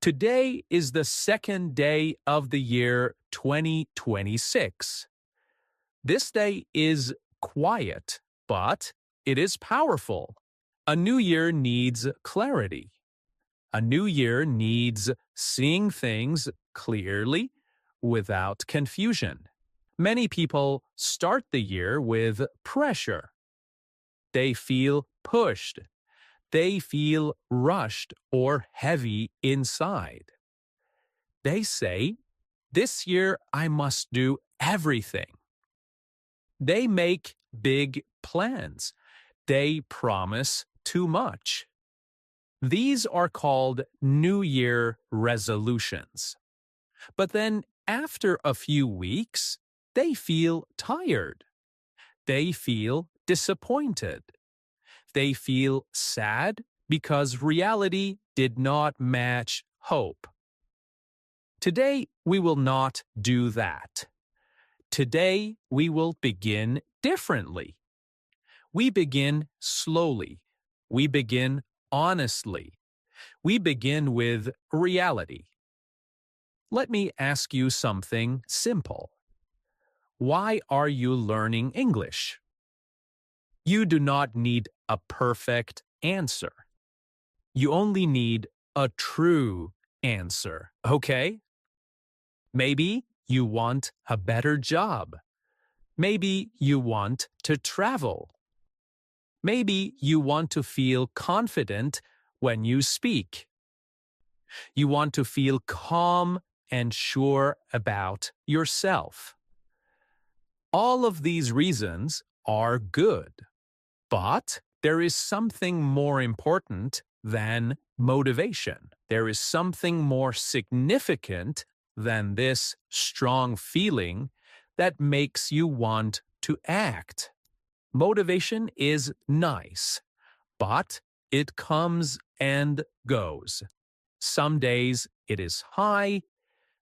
Today is the second day of the year 2026. This day is quiet, but it is powerful. A new year needs clarity. A new year needs seeing things clearly without confusion. Many people start the year with pressure. They feel pushed. They feel rushed or heavy inside. They say, "This year I must do everything." They make big plans. They promise too much. These are called New Year resolutions. But then, after a few weeks, they feel tired. They feel disappointed. They feel sad because reality did not match hope. Today, we will not do that. Today, we will begin differently. We begin slowly. We begin honestly. We begin with reality. Let me ask you something simple. Why are you learning English? You do not need a perfect answer. You only need a true answer, okay? Maybe you want a better job. Maybe you want to travel. Maybe you want to feel confident when you speak. You want to feel calm and sure about yourself. All of these reasons are good. But there is something more important than motivation. There is something more significant than this strong feeling that makes you want to act. Motivation is nice, but it comes and goes. Some days it is high,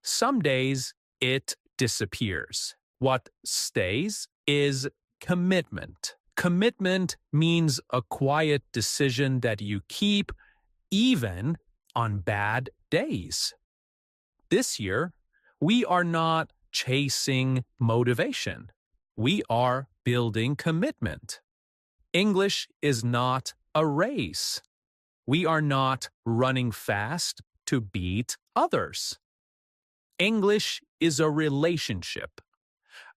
some days it disappears. What stays is commitment. Commitment means a quiet decision that you keep even on bad days. This year, we are not chasing motivation. We are building commitment. English is not a race. We are not running fast to beat others. English is a relationship.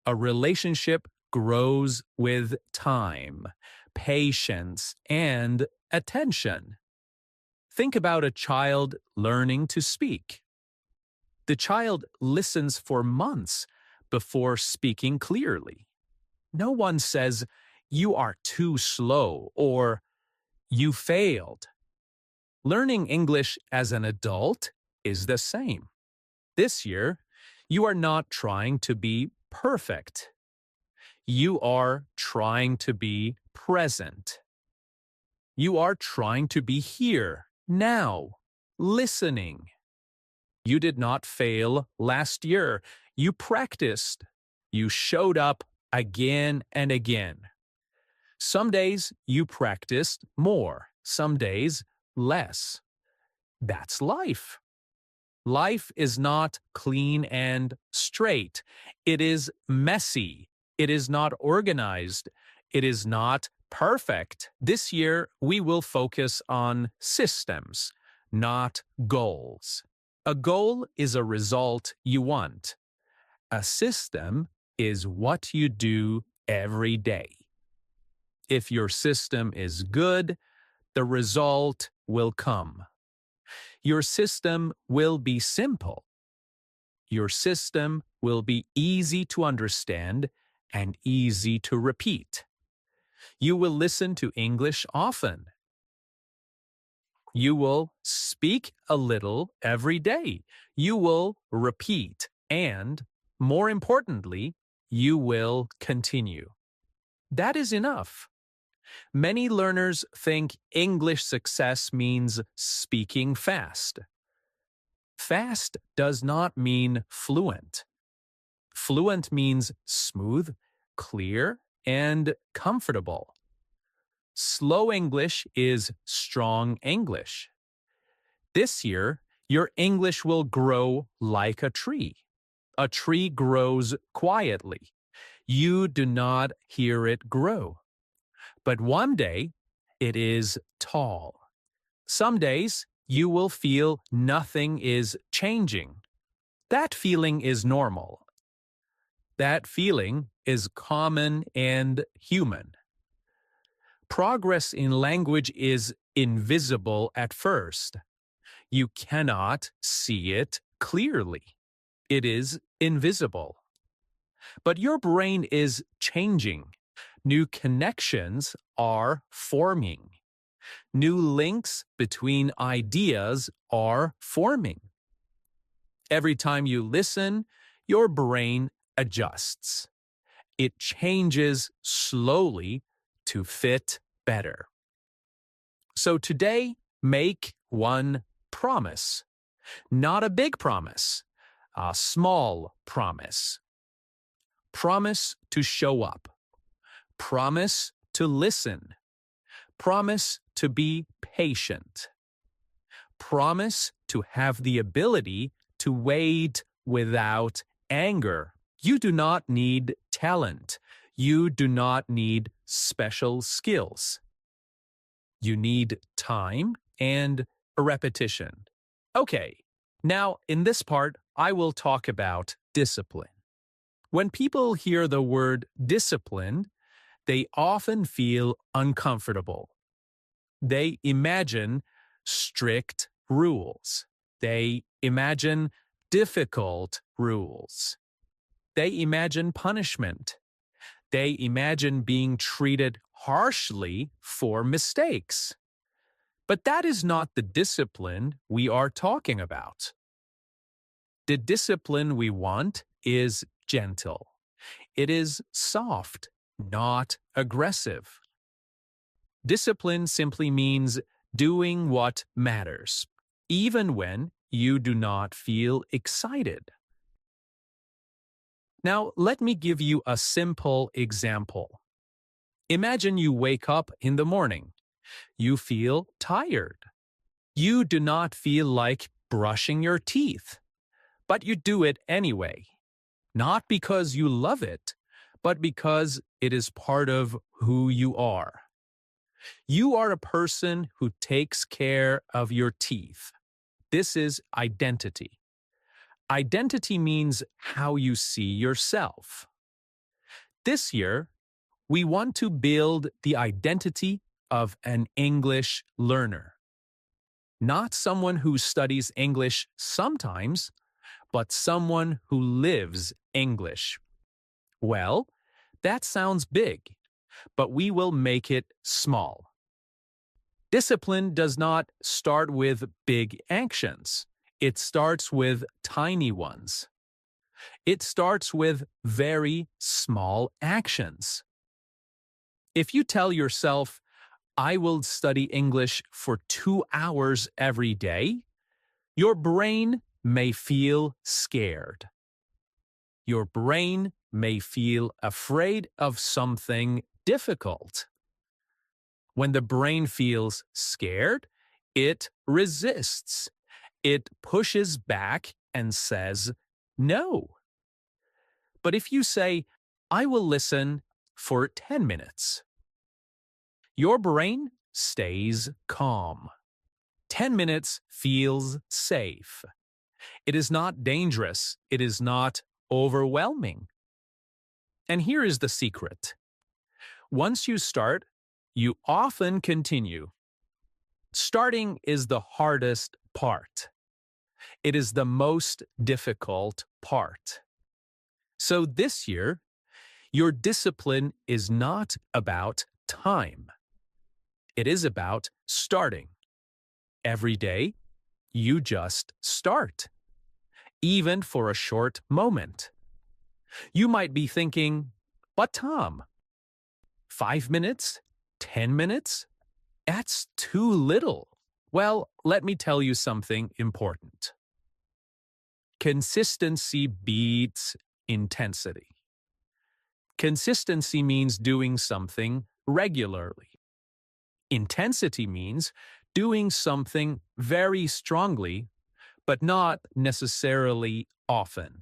A relationship grows with time, patience, and attention. Think about a child learning to speak. The child listens for months before speaking clearly. No one says, "You are too slow," or "You failed." Learning English as an adult is the same. This year, you are not trying to be perfect. You are trying to be present. You are trying to be here, now, listening. You did not fail last year. You practiced. You showed up again and again. Some days you practiced more, some days less. That's life. Life is not clean and straight. It is messy. It is not organized. It is not perfect. This year, we will focus on systems, not goals. A goal is a result you want. A system is what you do every day. If your system is good, the result will come. Your system will be simple. Your system will be easy to understand and easy to repeat. You will listen to English often. You will speak a little every day. You will repeat and, more importantly, you will continue. That is enough. Many learners think English success means speaking fast. Fast does not mean fluent. Fluent means smooth, clear, and comfortable. Slow English is strong English. This year, Your English will grow like a tree. A tree grows quietly. You do not hear it grow. But one day, it is tall. Some days, you will feel nothing is changing. That feeling is normal. That feeling is common and human. Progress in language is invisible at first. You cannot see it clearly. It is invisible. But your brain is changing. New connections are forming. New links between ideas are forming. Every time you listen, your brain adjusts. It changes slowly to fit better. So today, make one promise. Not a big promise, a small promise. Promise to show up. Promise to listen. Promise to be patient. Promise to have the ability to wait without anger. You do not need talent. You do not need special skills. You need time and a repetition. Okay, now in this part, I will talk about discipline. When people hear the word discipline, they often feel uncomfortable. They imagine strict rules. They imagine difficult rules. They imagine punishment. They imagine being treated harshly for mistakes. But that is not the discipline we are talking about. The discipline we want is gentle. It is soft, not aggressive. Discipline simply means doing what matters, even when you do not feel excited. Now, let me give you a simple example. Imagine you wake up in the morning. You feel tired. You do not feel like brushing your teeth, but you do it anyway. Not because you love it, but because it is part of who you are. You are a person who takes care of your teeth. This is identity. Identity means how you see yourself. This year, we want to build the identity of an English learner. Not someone who studies English sometimes, but someone who lives English. Well, that sounds big, but we will make it small. Discipline does not start with big actions. It starts with tiny ones. It starts with very small actions. If you tell yourself, I will study English for 2 hours every day, your brain may feel scared. Your brain may feel afraid of something difficult. When the brain feels scared, it resists. It pushes back and says, no. But if you say, I will listen for 10 minutes, your brain stays calm. 10 minutes feels safe. It is not dangerous. It is not overwhelming. And here is the secret. Once you start, you often continue. Starting is the hardest part. It is the most difficult part. So this year, your discipline is not about time. It is about starting. Every day, you just start, even for a short moment. You might be thinking, but Tom, 5 minutes? 10 minutes? That's too little. Well, let me tell you something important. Consistency beats intensity. Consistency means doing something regularly. Intensity means doing something very strongly, but not necessarily often.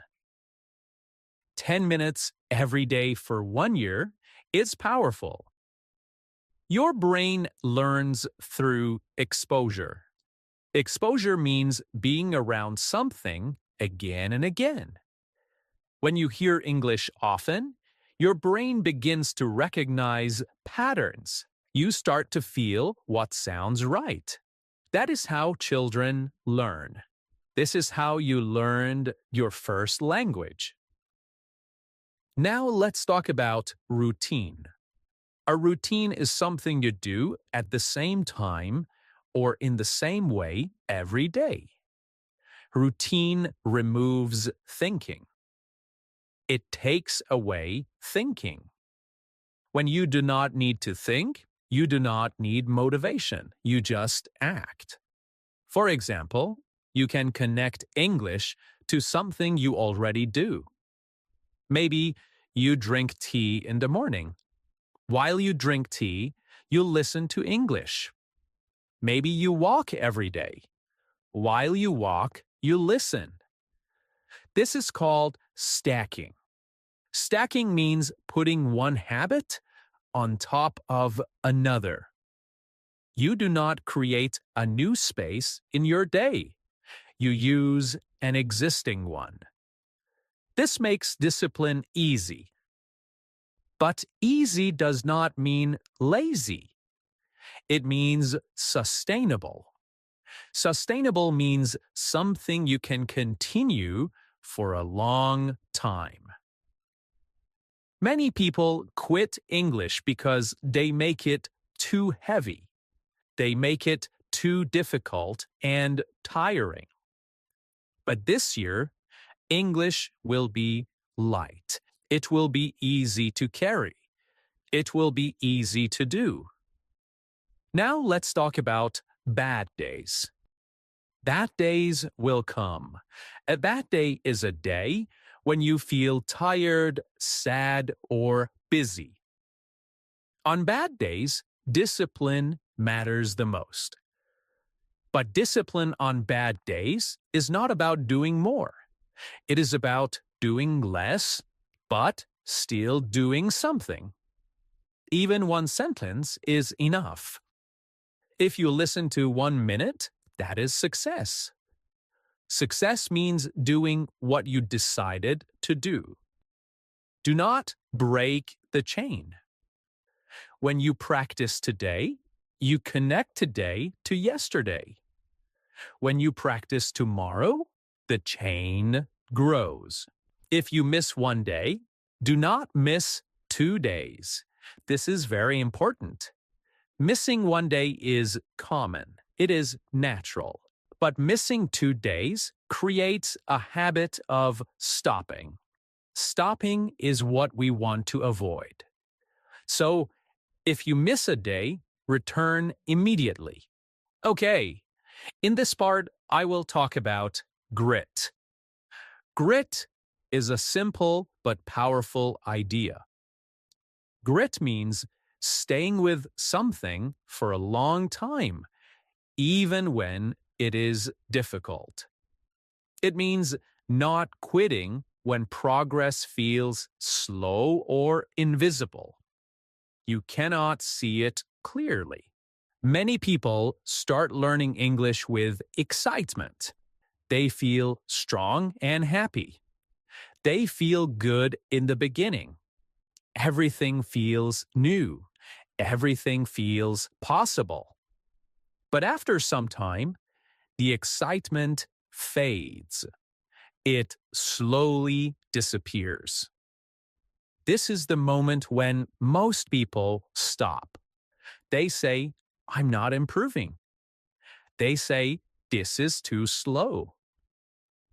10 minutes every day for 1 year is powerful. Your brain learns through exposure. Exposure means being around something again and again. When you hear English often, your brain begins to recognize patterns. You start to feel what sounds right. That is how children learn. This is how you learned your first language. Now let's talk about routine. A routine is something you do at the same time or in the same way every day. Routine removes thinking. It takes away thinking. When you do not need to think, you do not need motivation. You just act. For example, you can connect English to something you already do. Maybe you drink tea in the morning. While you drink tea, you listen to English. Maybe you walk every day. While you walk, you listen. This is called stacking. Stacking means putting one habit on top of another. You do not create a new space in your day. You use an existing one. This makes discipline easy. But easy does not mean lazy. It means sustainable. Sustainable means something you can continue for a long time. Many people quit English because they make it too heavy. They make it too difficult and tiring. But this year, English will be light. It will be easy to carry. It will be easy to do. Now let's talk about bad days. Bad days will come. A bad day is a day when you feel tired, sad, or busy. On bad days, discipline matters the most. But discipline on bad days is not about doing more. It is about doing less, but still doing something. Even one sentence is enough. If you listen to 1 minute, that is success. Success means doing what you decided to do. Do not break the chain. When you practice today, you connect today to yesterday. When you practice tomorrow, the chain grows. If you miss 1 day, do not miss 2 days. This is very important. Missing 1 day is common. It is natural. But missing 2 days creates a habit of stopping. Stopping is what we want to avoid. So, if you miss a day, return immediately. Okay, in this part, I will talk about grit. Grit is a simple but powerful idea. Grit means staying with something for a long time, even when it is difficult. It means not quitting when progress feels slow or invisible. You cannot see it clearly. Many people start learning English with excitement. They feel strong and happy. They feel good in the beginning. Everything feels new. Everything feels possible. But after some time, the excitement fades. It slowly disappears. This is the moment when most people stop. They say, I'm not improving. They say, this is too slow.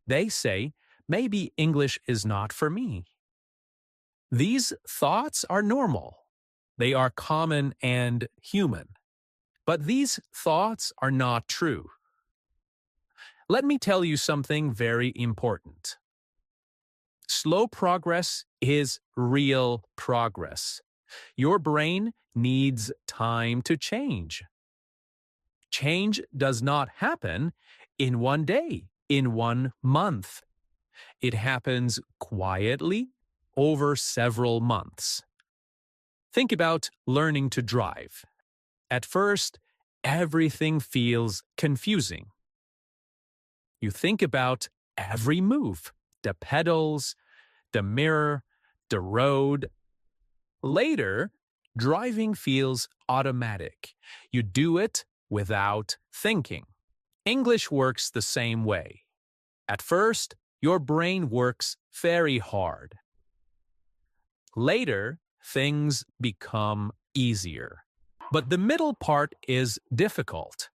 They say, maybe English is not for me. These thoughts are normal. They are common and human. But these thoughts are not true. Let me tell you something very important. Slow progress is real progress. Your brain needs time to change. Change does not happen in 1 day. in 1 month. It happens quietly over several months. Think about learning to drive. At first, everything feels confusing. You think about every move, the pedals, the mirror, the road. Later, driving feels automatic. You do it without thinking. English works the same way. At first, your brain works very hard. Later, things become easier. But the middle part is difficult.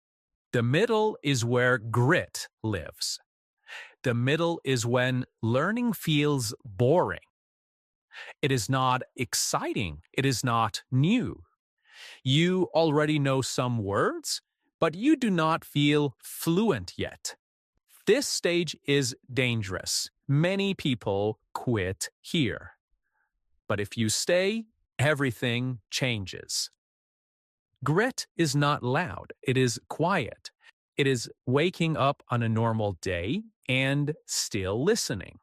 The middle is where grit lives. The middle is when learning feels boring. It is not exciting. It is not new. You already know some words, but you do not feel fluent yet. This stage is dangerous. Many people quit here. But if you stay, everything changes. Grit is not loud. It is quiet. It is waking up on a normal day and still listening.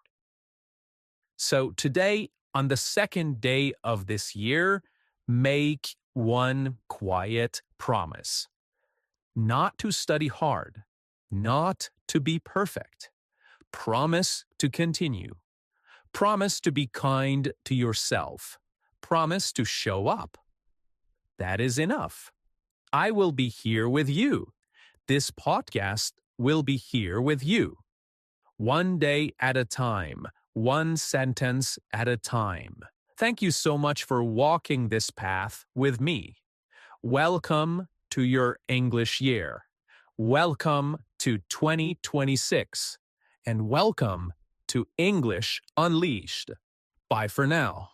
So today, on the second day of this year, make one quiet promise. Not to study hard. Not to be perfect. Promise to continue. Promise to be kind to yourself. Promise to show up. That is enough. I will be here with you. This podcast will be here with you. One day at a time, one sentence at a time. Thank you so much for walking this path with me. Welcome to your English year. Welcome to 2026. And welcome to English Unleashed. Bye for now.